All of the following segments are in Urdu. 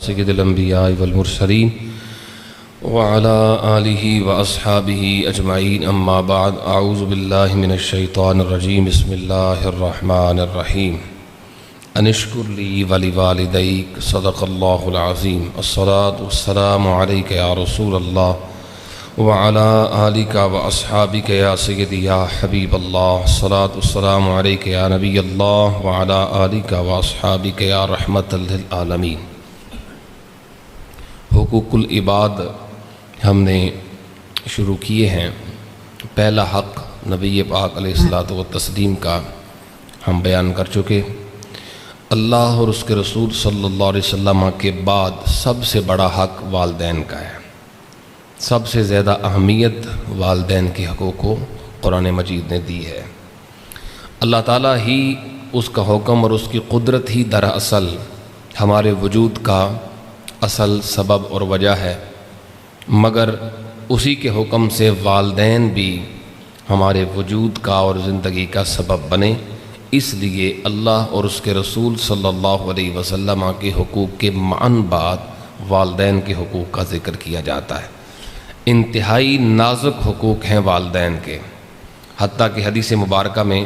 سید الانبیاء والمرسلین وعلى آلہ واصحابہ اجمعین اما بعد اعوذ باللہ من الشیطان الرجیم بسم اللہ الرحمن الرحیم ان اشکر لی ولوالدیک صدق اللہ العظیم الصلاة والسلام علیک یا رسول اللہ وعلى آلک واصحابک یا سیدی یا حبیب اللہ الصلاة والسلام علیک یا نبی اللہ وعلى آلک واصحابک یا رحمت للعالمین۔ حقوق العباد ہم نے شروع کیے ہیں۔ پہلا حق نبی پاک علیہ الصلاۃ والتسلیم کا ہم بیان کر چکے۔ اللہ اور اس کے رسول صلی اللہ علیہ وسلم کے بعد سب سے بڑا حق والدین کا ہے۔ سب سے زیادہ اہمیت والدین کے حقوق کو قرآن مجید نے دی ہے۔ اللہ تعالیٰ ہی اس کا حکم اور اس کی قدرت ہی دراصل ہمارے وجود کا اصل سبب اور وجہ ہے، مگر اسی کے حکم سے والدین بھی ہمارے وجود کا اور زندگی کا سبب بنے، اس لیے اللہ اور اس کے رسول صلی اللہ علیہ وسلم کے حقوق کے معاً بعد والدین کے حقوق کا ذکر کیا جاتا ہے۔ انتہائی نازک حقوق ہیں والدین کے، حتیٰ کہ حدیث مبارکہ میں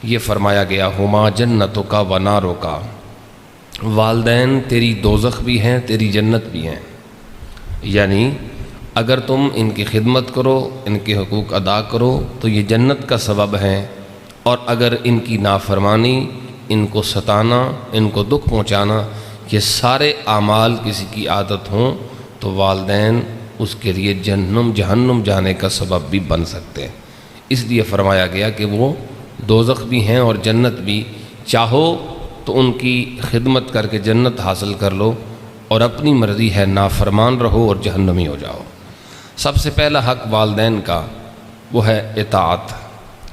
یہ فرمایا گیا ہما جنتوں کا و ناروں کا، والدین تیری دوزخ بھی ہیں تیری جنت بھی ہیں، یعنی اگر تم ان کی خدمت کرو، ان کے حقوق ادا کرو تو یہ جنت کا سبب ہیں، اور اگر ان کی نافرمانی، ان کو ستانا، ان کو دکھ پہنچانا، یہ سارے اعمال کسی کی عادت ہوں تو والدین اس کے لیے جہنم جانے کا سبب بھی بن سکتے ہیں۔ اس لیے فرمایا گیا کہ وہ دوزخ بھی ہیں اور جنت بھی، چاہو تو ان کی خدمت کر کے جنت حاصل کر لو، اور اپنی مرضی ہے نافرمان رہو اور جہنمی ہو جاؤ۔ سب سے پہلا حق والدین کا وہ ہے اطاعت،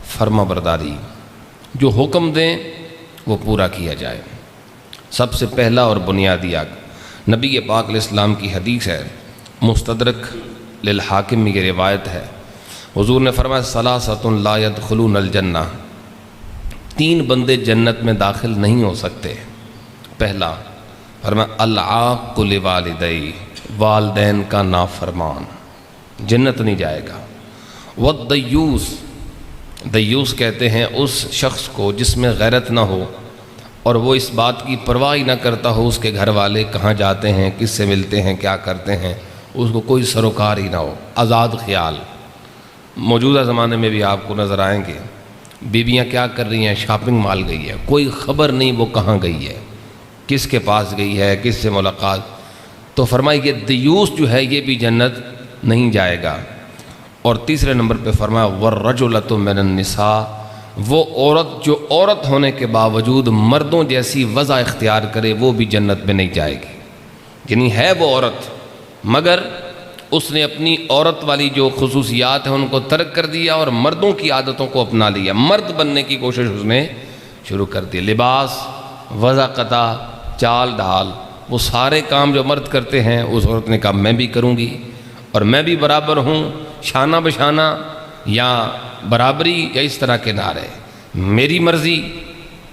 فرما برداری، جو حکم دیں وہ پورا کیا جائے۔ سب سے پہلا اور بنیادی حق نبی پاک علیہ السلام کی حدیث ہے، مستدرک للحاکم میں یہ روایت ہے، حضور نے فرمایا ثلاثۃ لا يدخلون الجنہ، تین بندے جنت میں داخل نہیں ہو سکتے۔ پہلا فرمایا العاق لوالدیہ، والدین کا نافرمان جنت نہیں جائے گا۔ والدیوس، دیوس کہتے ہیں اس شخص کو جس میں غیرت نہ ہو اور وہ اس بات کی پرواہ نہ کرتا ہو اس کے گھر والے کہاں جاتے ہیں، کس سے ملتے ہیں، کیا کرتے ہیں، اس کو کوئی سروکار ہی نہ ہو، آزاد خیال۔ موجودہ زمانے میں بھی آپ کو نظر آئیں گے بیویاں کیا کر رہی ہیں، شاپنگ مال گئی ہے، کوئی خبر نہیں وہ کہاں گئی ہے، کس کے پاس گئی ہے، کس سے ملاقات۔ تو فرمایا کہ دیوس جو ہے یہ بھی جنت نہیں جائے گا۔ اور تیسرے نمبر پہ فرمایا والرجلۃ من النساء، وہ عورت جو عورت ہونے کے باوجود مردوں جیسی وضع اختیار کرے وہ بھی جنت میں نہیں جائے گی، یعنی ہے وہ عورت مگر اس نے اپنی عورت والی جو خصوصیات ہیں ان کو ترک کر دیا اور مردوں کی عادتوں کو اپنا لیا، مرد بننے کی کوشش اس نے شروع کر دی۔ لباس، وضاقتہ، چال ڈھال، وہ سارے کام جو مرد کرتے ہیں اس عورت نے کہا میں بھی کروں گی، اور میں بھی برابر ہوں، شانہ بشانہ یا برابری یا اس طرح کے نعرے، میری مرضی،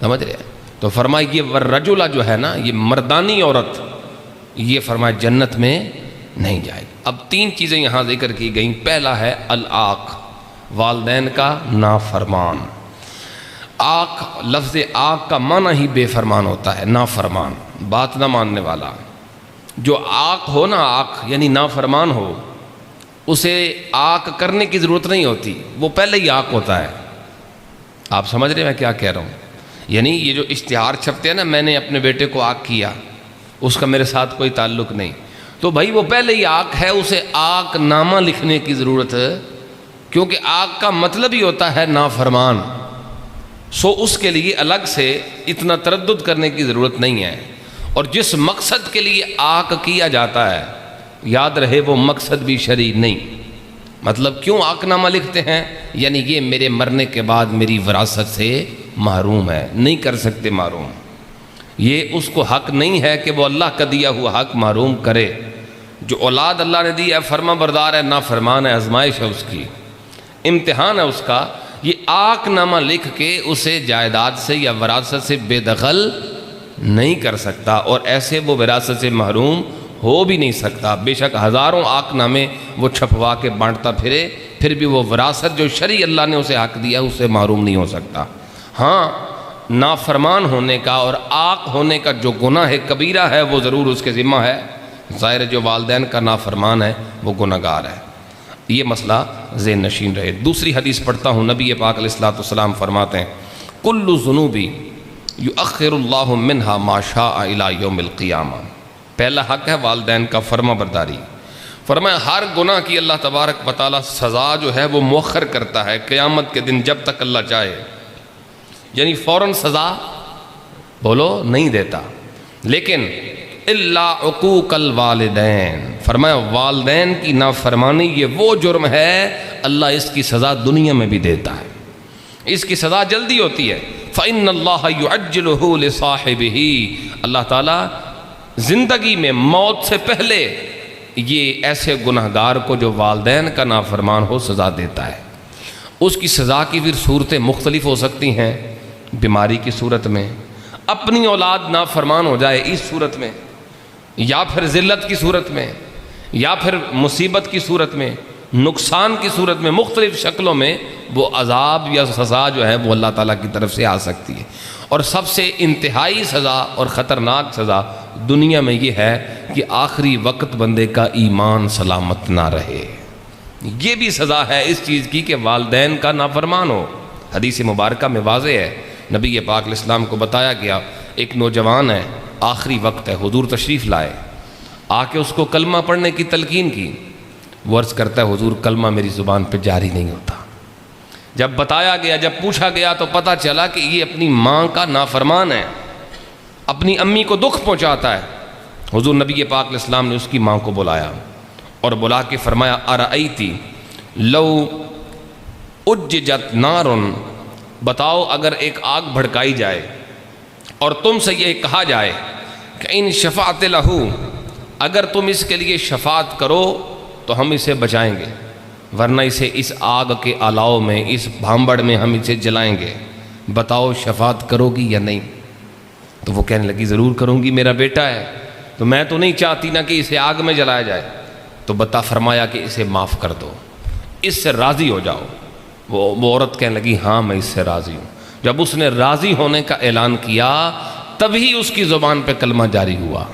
سمجھ رہے ہیں۔ تو فرمایا یہ والرجلہ جو ہے نا، یہ مردانی عورت، یہ فرمایا جنت میں نہیں جائے گی۔ اب تین چیزیں یہاں ذکر کی گئیں۔ پہلا ہے العاق، والدین کا نافرمان۔ آق، لفظ آق کا معنی ہی بے فرمان ہوتا ہے، نافرمان، بات نہ ماننے والا۔ جو آق ہو نا، آق یعنی نافرمان ہو، اسے آق کرنے کی ضرورت نہیں ہوتی، وہ پہلے ہی آق ہوتا ہے۔ آپ سمجھ رہے ہیں میں کیا کہہ رہا ہوں؟ یعنی یہ جو اشتہار چھپتے ہیں نا، میں نے اپنے بیٹے کو آق کیا، اس کا میرے ساتھ کوئی تعلق نہیں، تو بھائی وہ پہلے ہی آق ہے، اسے آق نامہ لکھنے کی ضرورت ہے، کیونکہ آق کا مطلب ہی ہوتا ہے نافرمان۔ سو اس کے لیے الگ سے اتنا تردد کرنے کی ضرورت نہیں ہے، اور جس مقصد کے لیے آق کیا جاتا ہے یاد رہے وہ مقصد بھی شرعی نہیں۔ مطلب کیوں آق نامہ لکھتے ہیں؟ یعنی یہ میرے مرنے کے بعد میری وراثت سے محروم ہے، نہیں کر سکتے محروم، یہ اس کو حق نہیں ہے کہ وہ اللہ کا دیا ہوا حق محروم کرے۔ جو اولاد اللہ نے دی ہے فرما بردار ہے، نافرمان ہے، آزمائش ہے اس کی، امتحان ہے اس کا، یہ آق نامہ لکھ کے اسے جائیداد سے یا وراثت سے بے دخل نہیں کر سکتا، اور ایسے وہ وراثت سے محروم ہو بھی نہیں سکتا۔ بے شک ہزاروں آق نامے وہ چھپوا کے بانٹتا پھرے، پھر بھی وہ وراثت جو شرعی اللہ نے اسے حق دیا اس سے محروم نہیں ہو سکتا۔ ہاں، نافرمان ہونے کا اور آق ہونے کا جو گناہ کبیرہ ہے وہ ضرور اس کے ذمہ ہے۔ ظاہر جو والدین کا نافرمان ہے وہ گنہگار ہے۔ یہ مسئلہ ذہن نشین رہے۔ دوسری حدیث پڑھتا ہوں، نبی پاک علیہ الصلوۃ والسلام فرماتے ہیں کل ذنوب یؤخر اللہ منہا ما شاء الی یوم القیامہ۔ پہلا حق ہے والدین کا فرما برداری۔ فرمایا ہر گناہ کی اللہ تبارک و تعالیٰ سزا جو ہے وہ مؤخر کرتا ہے قیامت کے دن جب تک اللہ چاہے، یعنی فوراً سزا بولو نہیں دیتا، لیکن الا عقوق الوالدین، فرمایا والدین کی نافرمانی یہ وہ جرم ہے اللہ اس کی سزا دنیا میں بھی دیتا ہے، اس کی سزا جلدی ہوتی ہے۔ فإن اللہ یعجلہ لصاحبہ، اللہ تعالیٰ زندگی میں موت سے پہلے یہ ایسے گنہگار کو جو والدین کا نافرمان ہو سزا دیتا ہے۔ اس کی سزا کی پھر صورتیں مختلف ہو سکتی ہیں، بیماری کی صورت میں، اپنی اولاد نافرمان ہو جائے اس صورت میں، یا پھر ذلت کی صورت میں، یا پھر مصیبت کی صورت میں، نقصان کی صورت میں، مختلف شکلوں میں وہ عذاب یا سزا جو ہے وہ اللہ تعالیٰ کی طرف سے آ سکتی ہے۔ اور سب سے انتہائی سزا اور خطرناک سزا دنیا میں یہ ہے کہ آخری وقت بندے کا ایمان سلامت نہ رہے۔ یہ بھی سزا ہے اس چیز کی کہ والدین کا نافرمان ہو۔ حدیث مبارکہ میں واضح ہے، نبی پاک علیہ السلام کو بتایا گیا ایک نوجوان ہے، آخری وقت ہے، حضور تشریف لائے، آ کے اس کو کلمہ پڑھنے کی تلقین کی۔ وہ عرض کرتا ہے حضور کلمہ میری زبان پہ جاری نہیں ہوتا۔ جب بتایا گیا، جب پوچھا گیا تو پتہ چلا کہ یہ اپنی ماں کا نافرمان ہے، اپنی امی کو دکھ پہنچاتا ہے۔ حضور نبی پاک علیہ السلام نے اس کی ماں کو بلایا اور بلا کے فرمایا ارأیتی لو اججت نار، بتاؤ اگر ایک آگ بھڑکائی جائے اور تم سے یہ کہا جائے کہ ان شفاعت لہو، اگر تم اس کے لیے شفاعت کرو تو ہم اسے بچائیں گے، ورنہ اسے اس آگ کے الاؤ میں، اس بھانبڑ میں ہم اسے جلائیں گے، بتاؤ شفاعت کرو گی یا نہیں؟ تو وہ کہنے لگی ضرور کروں گی، میرا بیٹا ہے تو میں تو نہیں چاہتی نا کہ اسے آگ میں جلایا جائے۔ تو فرمایا کہ اسے معاف کر دو، اس سے راضی ہو جاؤ۔ وہ عورت کہنے لگی ہاں میں اس سے راضی ہوں۔ جب اس نے راضی ہونے کا اعلان کیا تبھی اس کی زبان پہ کلمہ جاری ہوا۔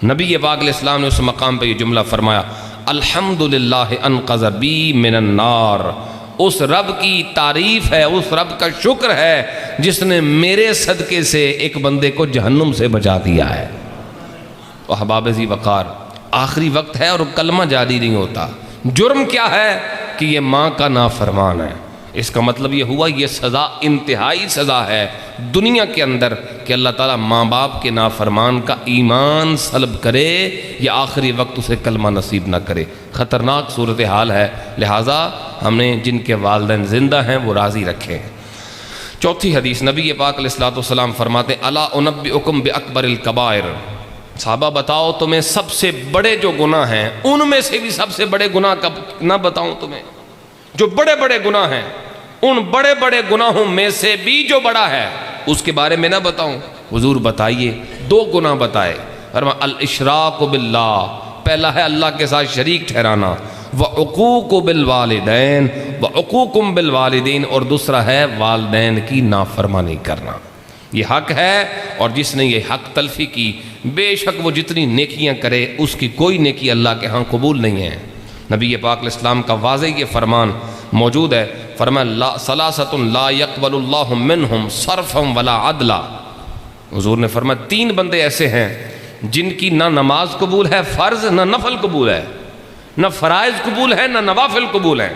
نبی پاک علیہ السلام نے اس مقام پہ یہ جملہ فرمایا الحمدللہ انقذ بی من النار، اس رب کی تعریف ہے، اس رب کا شکر ہے جس نے میرے صدقے سے ایک بندے کو جہنم سے بچا دیا ہے۔ تو احباب ذی وقار، آخری وقت ہے اور کلمہ جاری نہیں ہوتا۔ جرم کیا ہے کہ یہ ماں کا نافرمان ہے۔ اس کا مطلب یہ ہوا یہ سزا انتہائی سزا ہے دنیا کے اندر کہ اللہ تعالیٰ ماں باپ کے نافرمان کا ایمان سلب کرے یا آخری وقت اسے کلمہ نصیب نہ کرے۔ خطرناک صورتحال ہے، لہٰذا ہم نے جن کے والدین زندہ ہیں وہ راضی رکھے۔ چوتھی حدیث، نبی پاک علیہ الصلوۃ والسلام فرماتے ہیں الا انبئکم باکبر الکبائر، صحابہ بتاؤ تمہیں سب سے بڑے جو گناہ ہیں ان میں سے بھی سب سے بڑے گناہ کب نہ بتاؤں تمہیں؟ جو بڑے بڑے گناہ ہیں ان بڑے بڑے گناہوں میں سے بھی جو بڑا ہے اس کے بارے میں نہ بتاؤں؟ حضور بتائیے، دو گناہ بتائے۔ فرمایا الاشراک باللہ، پہلا ہے اللہ کے ساتھ شریک ٹھہرانا، وعقوق بالوالدین وعقوق بالوالدین، اور دوسرا ہے والدین کی نافرمانی کرنا۔ یہ حق ہے، اور جس نے یہ حق تلفی کی بے شک وہ جتنی نیکیاں کرے اس کی کوئی نیکی اللہ کے ہاں قبول نہیں ہے۔ نبی پاک علیہ السلام کا واضح یہ فرمان موجود ہے، فرمایا ثلاثۃ لا يقبل اللہ منہم صرفا ولا عدلا، حضور نے فرمایا تین بندے ایسے ہیں جن کی نہ نماز قبول ہے فرض، نہ نفل قبول ہے، نہ فرائض قبول ہے نہ نوافل قبول ہے۔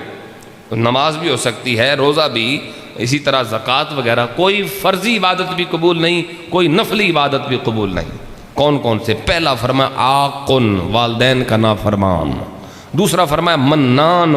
نماز بھی ہو سکتی ہے، روزہ بھی، اسی طرح زکوٰۃ وغیرہ، کوئی فرضی عبادت بھی قبول نہیں، کوئی نفلی عبادت بھی قبول نہیں۔ کون کون سے؟ پہلا فرمایا عاقن، والدین کا نافرمان۔ دوسرا فرمایا منان،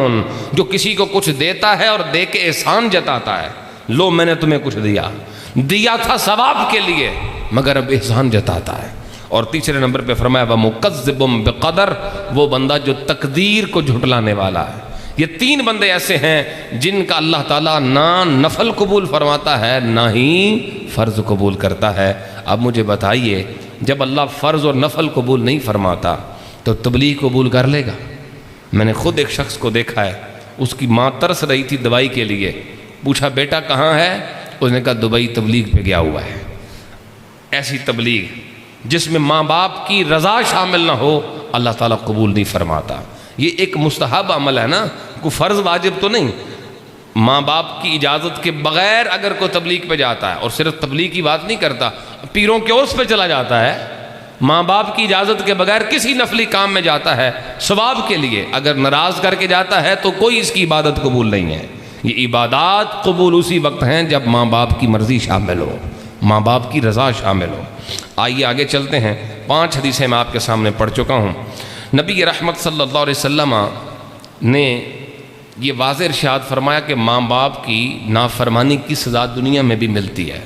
جو کسی کو کچھ دیتا ہے اور دے کے احسان جتاتا ہے، لو میں نے تمہیں کچھ دیا تھا ثواب کے لیے مگر اب احسان جتاتا ہے۔ اور تیسرے نمبر پہ فرمایا ومکذب بقدر، وہ بندہ جو تقدیر کو جھٹلانے والا ہے۔ یہ تین بندے ایسے ہیں جن کا اللہ تعالیٰ نہ نفل قبول فرماتا ہے نہ ہی فرض قبول کرتا ہے۔ اب مجھے بتائیے جب اللہ فرض اور نفل قبول نہیں فرماتا تو تبلیغ قبول کر لے گا؟ میں نے خود ایک شخص کو دیکھا ہے، اس کی ماں ترس رہی تھی دوائی کے لیے، پوچھا بیٹا کہاں ہے؟ اس نے کہا دبئی تبلیغ پہ گیا ہوا ہے۔ ایسی تبلیغ جس میں ماں باپ کی رضا شامل نہ ہو اللہ تعالیٰ قبول نہیں فرماتا۔ یہ ایک مستحب عمل ہے نا، کوئی فرض واجب تو نہیں۔ ماں باپ کی اجازت کے بغیر اگر کوئی تبلیغ پہ جاتا ہے، اور صرف تبلیغ کی بات نہیں کرتا، پیروں کے عرس پہ چلا جاتا ہے، ماں باپ کی اجازت کے بغیر کسی نفلی کام میں جاتا ہے ثواب کے لیے، اگر ناراض کر کے جاتا ہے تو کوئی اس کی عبادت قبول نہیں ہے۔ یہ عبادات قبول اسی وقت ہیں جب ماں باپ کی مرضی شامل ہو، ماں باپ کی رضا شامل ہو۔ آئیے آگے چلتے ہیں، 5 حدیثیں میں آپ کے سامنے پڑھ چکا ہوں۔ نبی رحمت صلی اللہ علیہ وسلم نے یہ واضح ارشاد فرمایا کہ ماں باپ کی نافرمانی کی سزا دنیا میں بھی ملتی ہے۔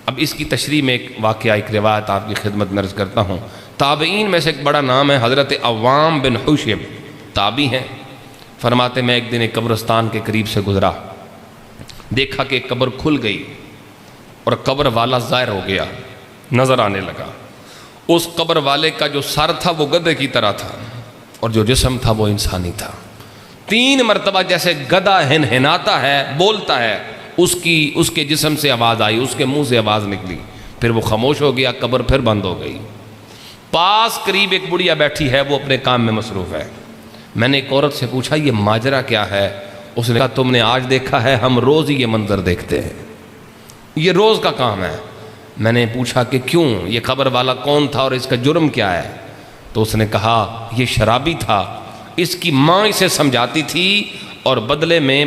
اب اس کی تشریح میں ایک واقعہ، ایک روایت آپ کی خدمت میں عرض کرتا ہوں۔ تابعین میں سے ایک بڑا نام ہے حضرت عوام بن حشب، تابعی ہیں۔ فرماتے میں ایک دن ایک قبرستان کے قریب سے گزرا، دیکھا کہ قبر کھل گئی اور قبر والا ظاہر ہو گیا، نظر آنے لگا۔ اس قبر والے کا جو سر تھا وہ گدھے کی طرح تھا اور جو جسم تھا وہ انسانی تھا۔ 3 مرتبہ جیسے گدھا ہنہناتا ہے، بولتا ہے، اس کے جسم سے آواز آئی، اس کے منہ سے آواز نکلی، پھر وہ خاموش ہو گیا، قبر پھر بند ہو گئی۔ پاس قریب ایک بڑھیا بیٹھی ہے، وہ اپنے کام میں مصروف ہے۔ میں نے ایک عورت سے پوچھا یہ ماجرا کیا ہے؟ اس نے کہا تم نے آج دیکھا ہے، ہم روز ہی یہ منظر دیکھتے ہیں، یہ روز کا کام ہے۔ میں نے پوچھا کہ کیوں؟ یہ قبر والا کون تھا اور اس کا جرم کیا ہے؟ تو اس نے کہا یہ شرابی تھا، اس کی ماں اسے سمجھاتی تھی اور بدلے میں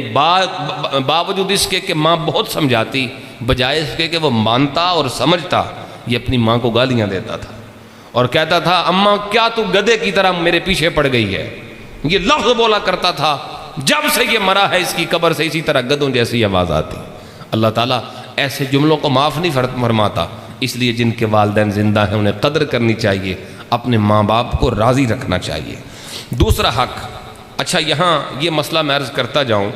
باوجود اس کے کہ ماں بہت سمجھاتی، بجائے اس کے کہ وہ مانتا اور سمجھتا، یہ اپنی ماں کو گالیاں دیتا تھا اور کہتا تھا اماں کیا تو گدھے کی طرح میرے پیچھے پڑ گئی ہے۔ یہ لفظ بولا کرتا تھا، جب سے یہ مرا ہے اس کی قبر سے اسی طرح گدھوں جیسی آواز آتی۔ اللہ تعالیٰ ایسے جملوں کو معاف نہیں فرماتا، اس لیے جن کے والدین زندہ ہیں انہیں قدر کرنی چاہیے، اپنے ماں باپ کو راضی رکھنا چاہیے۔ دوسرا حق، اچھا یہاں یہ مسئلہ میں عرض کرتا جاؤں،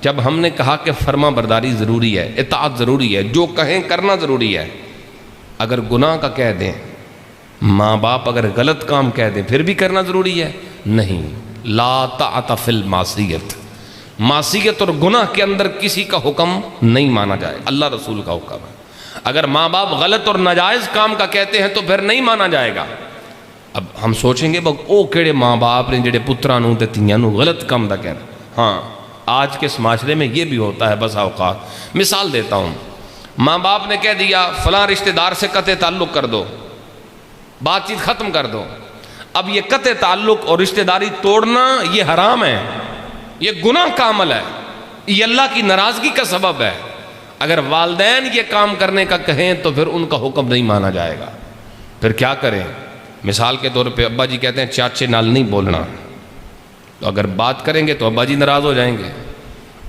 جب ہم نے کہا کہ فرما برداری ضروری ہے، اطاعت ضروری ہے، جو کہیں کرنا ضروری ہے، اگر گناہ کا کہہ دیں، ماں باپ اگر غلط کام کہہ دیں پھر بھی کرنا ضروری ہے؟ نہیں، لا طاعت فی المعصیت، معصیت اور گناہ کے اندر کسی کا حکم نہیں مانا جائے، اللہ رسول کا حکم ہے۔ اگر ماں باپ غلط اور ناجائز کام کا کہتے ہیں تو پھر نہیں مانا جائے گا۔ اب ہم سوچیں گے وہ کہڑے ماں باپ نے جڑے پتراں نوں تے تھیاں نوں غلط کام دا کہنا۔ ہاں آج کے اس معاشرے میں یہ بھی ہوتا ہے بس اوقات۔ مثال دیتا ہوں، ماں باپ نے کہہ دیا فلاں رشتہ دار سے قطع تعلق کر دو، بات چیت ختم کر دو۔ اب یہ قطع تعلق اور رشتہ داری توڑنا یہ حرام ہے، یہ گناہ کا عمل ہے، یہ اللہ کی ناراضگی کا سبب ہے۔ اگر والدین یہ کام کرنے کا کہیں تو پھر ان کا حکم نہیں مانا جائے گا، پھر کیا کریں؟ مثال کے طور پہ ابا جی کہتے ہیں چاچے نال نہیں بولنا، تو اگر بات کریں گے تو ابا جی ناراض ہو جائیں گے،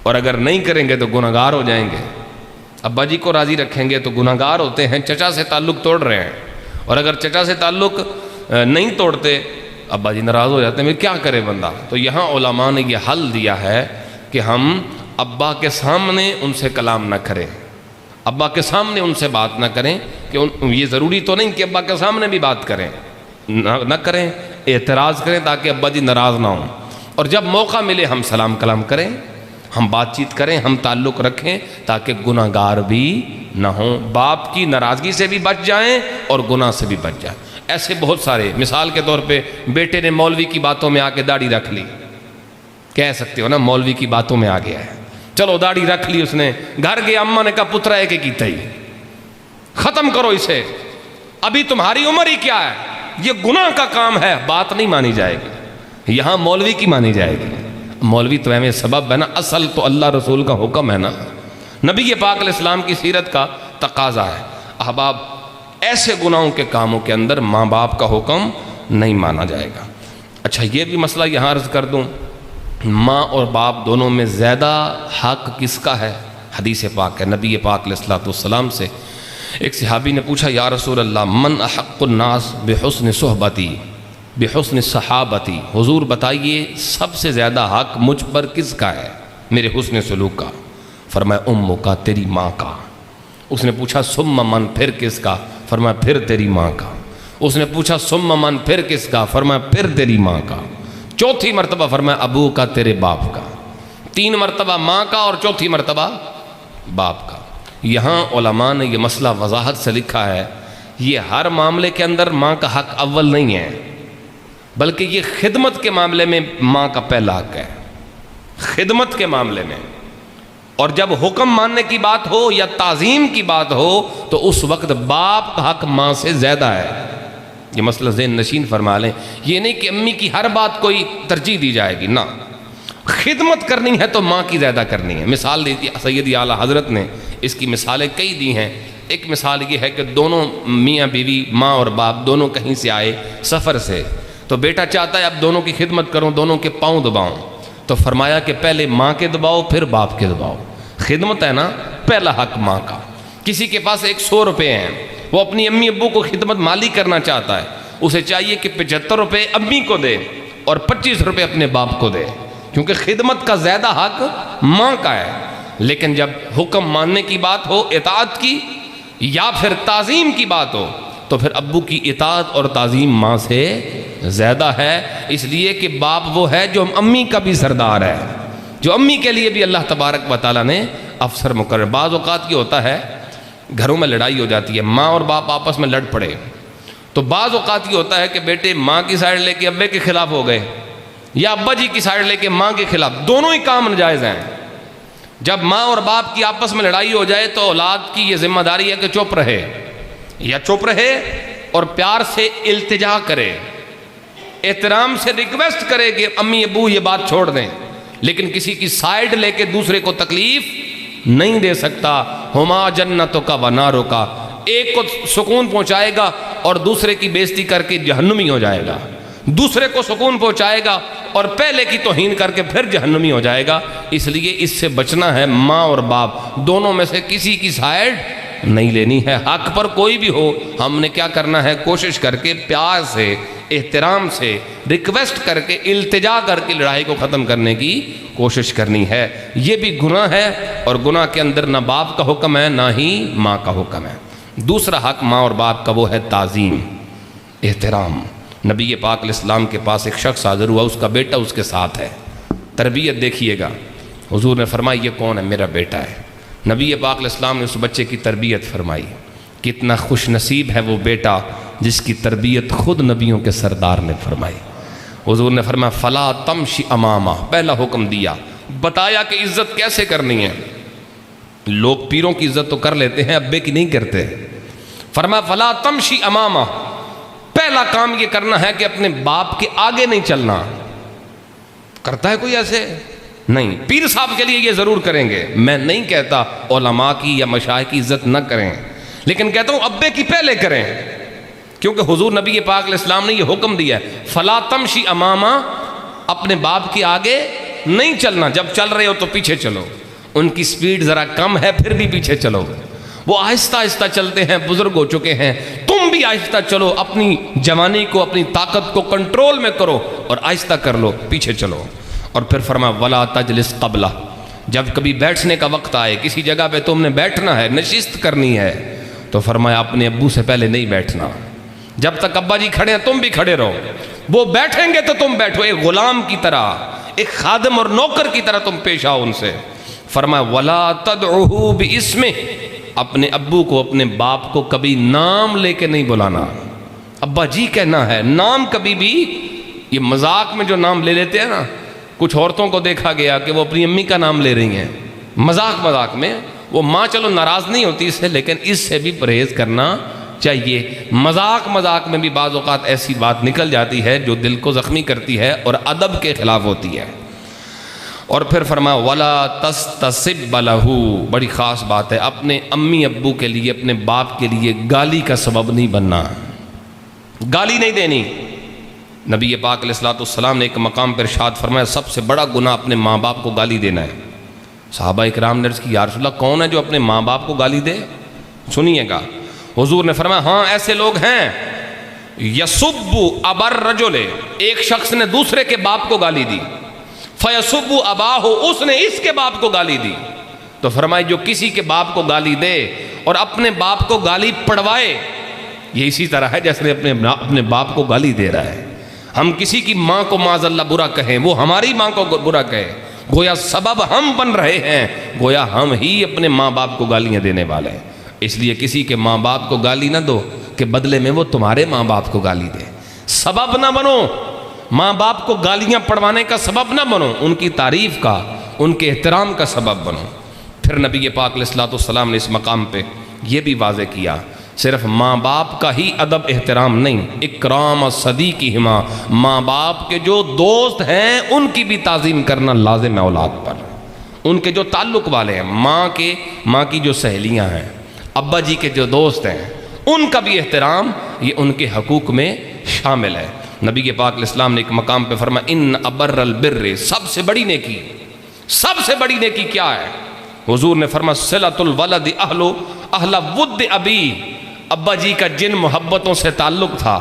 اور اگر نہیں کریں گے تو گناہگار ہو جائیں گے۔ ابا جی کو راضی رکھیں گے تو گناہگار ہوتے ہیں، چچا سے تعلق توڑ رہے ہیں، اور اگر چچا سے تعلق نہیں توڑتے ابا جی ناراض ہو جاتے ہیں، پھر کیا کرے بندہ؟ تو یہاں علماء نے یہ حل دیا ہے کہ ہم ابا کے سامنے ان سے کلام نہ کریں، ابا کے سامنے ان سے بات نہ کریں، کہ یہ ضروری تو نہیں کہ ابا کے سامنے بھی بات کریں، نہ کریں، اعتراض کریں تاکہ ابا جی ناراض نہ ہوں، اور جب موقع ملے ہم سلام کلام کریں، ہم بات چیت کریں، ہم تعلق رکھیں تاکہ گناہ گار بھی نہ ہوں، باپ کی ناراضگی سے بھی بچ جائیں اور گناہ سے بھی بچ جائیں۔ ایسے بہت سارے، مثال کے طور پہ بیٹے نے مولوی کی باتوں میں آ کے داڑھی رکھ لی، کہہ سکتے ہو نا مولوی کی باتوں میں آ گیا ہے، چلو داڑھی رکھ لی اس نے، گھر گیا اماں نے کہا پترا ہے کہ کیتا ہی، ختم کرو اسے، ابھی تمہاری عمر ہی کیا ہے، یہ گناہ کا کام ہے، بات نہیں مانی جائے گی، یہاں مولوی کی مانی جائے گی۔ مولوی تو ہمیں سبب ہے نا، اصل تو اللہ رسول کا حکم ہے نا، نبی پاک علیہ السلام کی سیرت کا تقاضا ہے۔ احباب ایسے گناہوں کے کاموں کے اندر ماں باپ کا حکم نہیں مانا جائے گا۔ اچھا یہ بھی مسئلہ یہاں عرض کر دوں، ماں اور باپ دونوں میں زیادہ حق کس کا ہے؟ حدیث پاک ہے، نبی پاک علیہ السلام سے ایک صحابی نے پوچھا یا رسول اللہ من احق الناس بحسن صحبتی بحسن صحابتی، حضور بتائیے سب سے زیادہ حق مجھ پر کس کا ہے میرے حسن سلوک کا؟ فرمایا امک کا، تیری ماں کا۔ اس نے پوچھا ثم من، پھر کس کا؟ فرمایا پھر تیری ماں کا۔ اس نے پوچھا ثم من، پھر کس کا؟ فرمایا پھر تیری ماں کا۔ چوتھی مرتبہ فرمایا ابو کا، تیرے باپ کا۔ 3 مرتبہ ماں کا اور چوتھی مرتبہ باپ کا۔ یہاں علماء نے یہ مسئلہ وضاحت سے لکھا ہے، یہ ہر معاملے کے اندر ماں کا حق اول نہیں ہے، بلکہ یہ خدمت کے معاملے میں ماں کا پہلا حق ہے، خدمت کے معاملے میں۔ اور جب حکم ماننے کی بات ہو یا تعظیم کی بات ہو تو اس وقت باپ کا حق ماں سے زیادہ ہے۔ یہ مسئلہ ذہن نشین فرما لیں، یہ نہیں کہ امی کی ہر بات کوئی ترجیح دی جائے گی، نہ، خدمت کرنی ہے تو ماں کی زیادہ کرنی ہے۔ مثال دی سیدی اعلیٰ حضرت نے، اس کی مثالیں کئی دی ہیں۔ ایک مثال یہ ہے کہ دونوں میاں بیوی، ماں اور باپ دونوں کہیں سے آئے سفر سے، تو بیٹا چاہتا ہے اب دونوں کی خدمت کروں، دونوں کے پاؤں دباؤں، تو فرمایا کہ پہلے ماں کے دباؤ پھر باپ کے دباؤ۔ خدمت ہے نا، پہلا حق ماں کا۔ کسی کے پاس 100 روپے ہیں، وہ اپنی امی ابو کو خدمت مالی کرنا چاہتا ہے، اسے چاہیے کہ 75 روپے امی کو دے اور 25 روپے اپنے باپ کو دے، کیونکہ خدمت کا زیادہ حق ماں کا ہے۔ لیکن جب حکم ماننے کی بات ہو، اطاعت کی یا پھر تعظیم کی بات ہو، تو پھر ابو کی اطاعت اور تعظیم ماں سے زیادہ ہے، اس لیے کہ باپ وہ ہے جو امی کا بھی سردار ہے، جو امی کے لیے بھی اللہ تبارک و تعالیٰ نے افسر مقرر۔ بعض اوقات یہ ہوتا ہے گھروں میں لڑائی ہو جاتی ہے، ماں اور باپ آپس میں لڑ پڑے، تو بعض اوقات یہ ہوتا ہے کہ بیٹے ماں کی سائڈ لے کے ابے کے خلاف ہو گئے، یا ابا جی کی سائڈ لے کے ماں کے خلاف، دونوں ہی کام ناجائز ہیں۔ جب ماں اور باپ کی آپس میں لڑائی ہو جائے تو اولاد کی یہ ذمہ داری ہے کہ چپ رہے، یا چپ رہے اور پیار سے التجا کرے، احترام سے ریکویسٹ کرے کہ امی ابو یہ بات چھوڑ دیں، لیکن کسی کی سائیڈ لے کے دوسرے کو تکلیف نہیں دے سکتا۔ ہما جنتوں کا و ناروں کا، ایک کو سکون پہنچائے گا اور دوسرے کی بےزتی کر کے جہنمی ہو جائے گا، دوسرے کو سکون پہنچائے گا اور پہلے کی توہین کر کے پھر جہنمی ہو جائے گا۔ اس لیے اس سے بچنا ہے، ماں اور باپ دونوں میں سے کسی کی سائیڈ نہیں لینی ہے۔ حق پر کوئی بھی ہو، ہم نے کیا کرنا ہے، کوشش کر کے پیار سے، احترام سے، ریکویسٹ کر کے، التجا کر کے لڑائی کو ختم کرنے کی کوشش کرنی ہے۔ یہ بھی گناہ ہے، اور گناہ کے اندر نہ باپ کا حکم ہے نہ ہی ماں کا حکم ہے۔ دوسرا حق ماں اور باپ کا وہ ہے تعظیم، احترام۔ نبی پاک علیہ السلام کے پاس ایک شخص حاضر ہوا، اس کا بیٹا اس کے ساتھ ہے، تربیت دیکھیے گا۔ حضور نے فرمایا یہ کون ہے؟ میرا بیٹا ہے۔ نبی پاک علیہ السلام نے اس بچے کی تربیت فرمائی۔ کتنا خوش نصیب ہے وہ بیٹا جس کی تربیت خود نبیوں کے سردار نے فرمائی۔ حضور نے فرمایا فلا تمشی امامہ، پہلا حکم دیا، بتایا کہ عزت کیسے کرنی ہے۔ لوگ پیروں کی عزت تو کر لیتے ہیں، ابے کی نہیں کرتے۔ فرمایا فلا تمشی امامہ، پہلا کام یہ کرنا ہے کہ اپنے باپ کے آگے نہیں چلنا۔ کرتا ہے کوئی ایسے؟ نہیں۔ پیر صاحب کے لیے یہ ضرور کریں گے، میں نہیں کہتا علماء کی یا مشائخ کی عزت نہ کریں، لیکن کہتا ہوں ابے کی پہلے کریں، کیونکہ حضور نبی پاک علیہ السلام نے یہ حکم دیا ہے فلا تمشی امامہ، اپنے باپ کے آگے نہیں چلنا۔ جب چل رہے ہو تو پیچھے چلو، ان کی سپیڈ ذرا کم ہے پھر بھی پیچھے چلو، وہ آہستہ آہستہ چلتے ہیں، بزرگ ہو چکے ہیں، تم بھی آہستہ چلو، اپنی جوانی کو، اپنی طاقت کو کنٹرول میں کرو اور آہستہ کر لو، پیچھے چلو۔ اور پھر فرمایا ولا تجلس قبلہ، جب کبھی بیٹھنے کا وقت آئے، کسی جگہ پہ تم نے بیٹھنا ہے، نشست کرنی ہے، تو فرمایا اپنے ابو سے پہلے نہیں بیٹھنا، جب تک ابا جی کھڑے ہیں تم بھی کھڑے رہو، وہ بیٹھیں گے تو تم بیٹھو، ایک غلام کی طرح، ایک خادم اور نوکر کی طرح تم پیش آؤ ان سے۔ فرمایا ولا تدعوہ باسمہ، اپنے ابو کو، اپنے باپ کو کبھی نام لے کے نہیں بلانا، ابا جی کہنا ہے، نام کبھی بھی، یہ مذاق میں جو نام لے لیتے ہیں نا، کچھ عورتوں کو دیکھا گیا کہ وہ اپنی امی کا نام لے رہی ہیں مذاق میں، وہ ماں چلو ناراض نہیں ہوتی اس سے، لیکن اس سے بھی پرہیز کرنا چاہیے۔ مذاق میں بھی بعض اوقات ایسی بات نکل جاتی ہے جو دل کو زخمی کرتی ہے اور ادب کے خلاف ہوتی ہے۔ اور پھر فرمایا ولا تستسب لہ، بڑی خاص بات ہے، اپنے امی ابو کے لیے، اپنے باپ کے لیے گالی کا سبب نہیں بننا، گالی نہیں دینی۔ نبی پاک علیہ الصلوۃ والسلام نے ایک مقام پر ارشاد فرمایا سب سے بڑا گناہ اپنے ماں باپ کو گالی دینا ہے۔ صحابہ اکرام نے عرض کی یا رسول اللہ کون ہے جو اپنے ماں باپ کو گالی دے؟ سنیے گا، حضور نے فرمایا ہاں ایسے لوگ ہیں، یسب ابا الرجل، ایک شخص نے دوسرے کے باپ کو گالی دی، فیسب اباہ، اس نے اس کے باپ کو گالی دی، تو فرمائے جو کسی کے باپ کو گالی دے اور اپنے باپ کو گالی پڑوائے یہ اسی طرح ہے جیسے اپنے باپ کو گالی دے رہا ہے. ہم کسی کی ماں کو معاذ اللہ برا کہیں، وہ ہماری ماں کو برا کہے، گویا سبب ہم بن رہے ہیں، گویا ہم ہی اپنے ماں باپ کو گالیاں دینے والے ہیں. اس لیے کسی کے ماں باپ کو گالی نہ دو کہ بدلے میں وہ تمہارے ماں باپ کو گالی دے. سبب نہ بنو، ماں باپ کو گالیاں پڑھوانے کا سبب نہ بنو، ان کی تعریف کا، ان کے احترام کا سبب بنو. پھر نبی پاک علیہ الصلوۃ والسلام نے اس مقام پہ یہ بھی واضح کیا، صرف ماں باپ کا ہی ادب احترام نہیں، اکرام صدیقہما، ماں باپ کے جو دوست ہیں ان کی بھی تعظیم کرنا لازم ہے اولاد پر. ان کے جو تعلق والے ہیں، ماں کی جو سہیلیاں ہیں، ابا جی کے جو دوست ہیں، ان کا بھی احترام یہ ان کے حقوق میں شامل ہے. نبی کے پاک علیہ السلام نے ایک مقام پہ فرمایا ان ابر البر، سب سے بڑی نیکی کیا ہے؟ حضور نے فرمایا صلۃ الولد اہل ود ابی، ابا جی کا جن محبتوں سے تعلق تھا،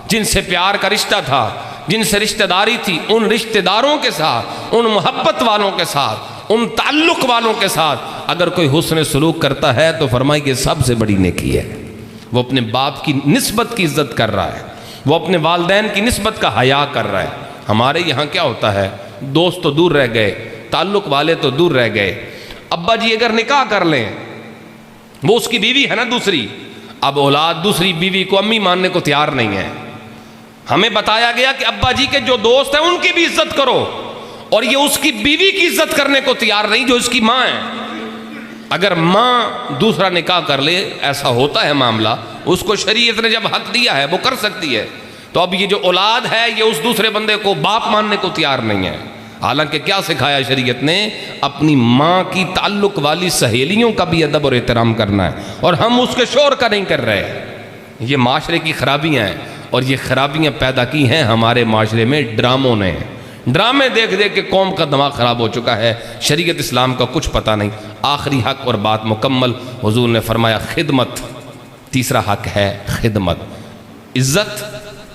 جن سے پیار کا رشتہ تھا، جن سے رشتہ داری تھی، ان رشتہ داروں کے ساتھ، ان محبت والوں کے ساتھ، ان تعلق والوں کے ساتھ اگر کوئی حسن سلوک کرتا ہے تو فرمائے کہ سب سے بڑی نیکی ہے. وہ اپنے باپ کی نسبت کی عزت کر رہا ہے، وہ اپنے والدین کی نسبت کا حیا کر رہا ہے. ہمارے یہاں کیا ہوتا ہے، دوست تو دور رہ گئے، تعلق والے تو دور رہ گئے، ابا جی اگر نکاح کر لیں، وہ اس کی بیوی ہے نا دوسری، اب اولاد دوسری بیوی کو امی ماننے کو تیار نہیں ہے. ہمیں بتایا گیا کہ ابا جی کے جو دوست ہیں ان کی بھی عزت کرو، اور یہ اس کی بیوی کی عزت کرنے کو تیار نہیں جو اس کی ماں ہے. اگر ماں دوسرا نکاح کر لے، ایسا ہوتا ہے معاملہ، اس کو شریعت نے جب حق دیا ہے وہ کر سکتی ہے، تو اب یہ جو اولاد ہے یہ اس دوسرے بندے کو باپ ماننے کو تیار نہیں ہے. حالانکہ کیا سکھایا شریعت نے؟ اپنی ماں کی تعلق والی سہیلیوں کا بھی ادب اور احترام کرنا ہے، اور ہم اس کے شور کا نہیں کر رہے. یہ معاشرے کی خرابیاں ہیں، اور یہ خرابیاں پیدا کی ہیں ہمارے معاشرے میں ڈراموں نے. ڈرامے دیکھ کے قوم کا دماغ خراب ہو چکا ہے، شریعت اسلام کا کچھ پتہ نہیں. آخری حق اور بات مکمل، حضور نے فرمایا خدمت. تیسرا حق ہے خدمت، عزت،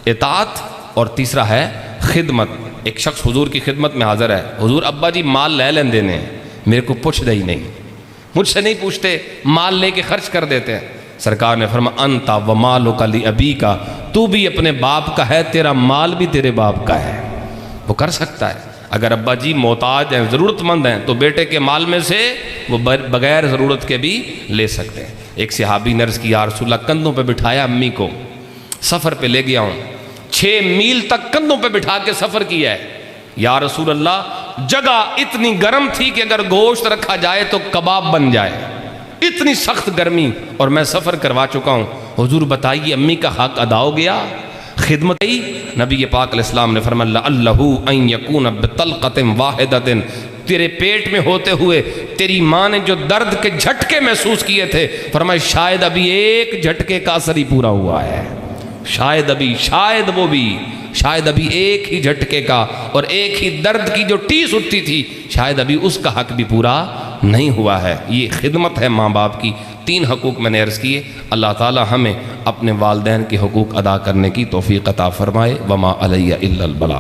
اطاعت، اور تیسرا ہے خدمت. ایک شخص حضور کی خدمت میں حاضر ہے، حضور ابا جی مال لے لیں دینے، میرے کو پوچھ دے ہی نہیں، مجھ سے نہیں پوچھتے، مال لے کے خرچ کر دیتے ہیں. سرکار نے فرمایا انت ومالک لابیک، تو بھی اپنے باپ کا ہے، تیرا مال بھی تیرے باپ کا ہے. وہ کر سکتا ہے. اگر ابا جی محتاج ہیں، ضرورت مند ہیں، تو بیٹے کے مال میں سے وہ بغیر ضرورت کے بھی لے سکتے ہیں. ایک صحابی نے عرض کی یا رسول اللہ، کندھوں پہ بٹھایا امی کو، سفر پہ لے گیا ہوں، 6 میل تک کندھوں پہ بٹھا کے سفر کیا ہے. یا رسول اللہ، جگہ اتنی گرم تھی کہ اگر گوشت رکھا جائے تو کباب بن جائے، اتنی سخت گرمی، اور میں سفر کروا چکا ہوں. حضور بتائیے امی کا حق ادا ہو گیا؟ خدمت ہی. نبی پاک علیہ السلام نے فرمایا لعلہ ان یکون بطلقۃ واحدۃ، تیرے پیٹ میں ہوتے ہوئے تیری ماں نے جو درد کے جھٹکے محسوس کیے تھے، فرمایا شاید ابھی ایک جھٹکے کا اثر ہی پورا ہوا ہے، شاید ابھی ایک ہی جھٹکے کا اور ایک ہی درد کی جو ٹیس اٹھتی تھی، شاید ابھی اس کا حق بھی پورا نہیں ہوا ہے. یہ خدمت ہے ماں باپ کی. 3 حقوق میں نے عرض کیے. اللہ تعالی ہمیں اپنے والدین کے حقوق ادا کرنے کی توفیق عطا فرمائے. وما علی الا البلاغ.